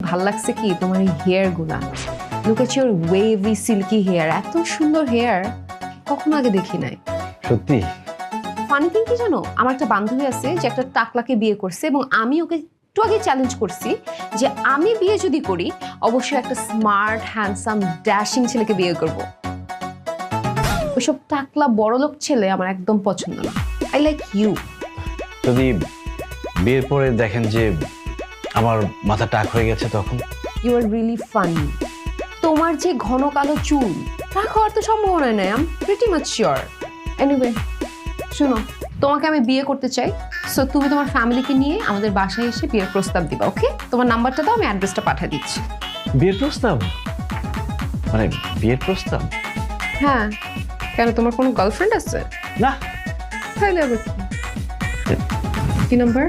ভাল লাগছে কি তোমার এই হেয়ার গুলা। Look at your wavy silky hair, এত সুন্দর হেয়ার কখনো আগে দেখি নাই। সত্যি? ফানি থিং কি জানো, আমার একটা বান্ধবী আছে যে একটা টাকলাকে বিয়ে করছে এবং আমি ওকে একটু আগে চ্যালেঞ্জ করছি যে আমি বিয়ে যদি করি অবশ্যই একটা স্মার্ট হ্যান্ডসাম ড্যাশিং ছেলেকে বিয়ে করব। ওইসব টাকলা বড়লোক ছেলে আমার একদম পছন্দ না। I like you. যদি বিয়ের পরে দেখেন যে আমার মাথা টাক হয়ে গেছে তখন? You are really funny. তোমার যে ঘন কালো চুল টাক হওয়ার তো সম্ভাবনা নাই, I am pretty much sure. Anyway শুনো, তোমাকে আমি বিয়ে করতে চাই, সো তুমি তোমার ফ্যামিলিকে নিয়ে আমাদের বাসায় এসে বিয়ের প্রস্তাব দিবা। ওকে, তোমার নাম্বারটা দাও, আমি অ্যাড্রেসটা পাঠিয়ে দিচ্ছি। বিয়ের প্রস্তাব? মানে বিয়ের প্রস্তাব? হ্যাঁ, কেন তোমার কোনো গার্লফ্রেন্ড আছে? না। তাহলে আবার কি? কি নাম্বার?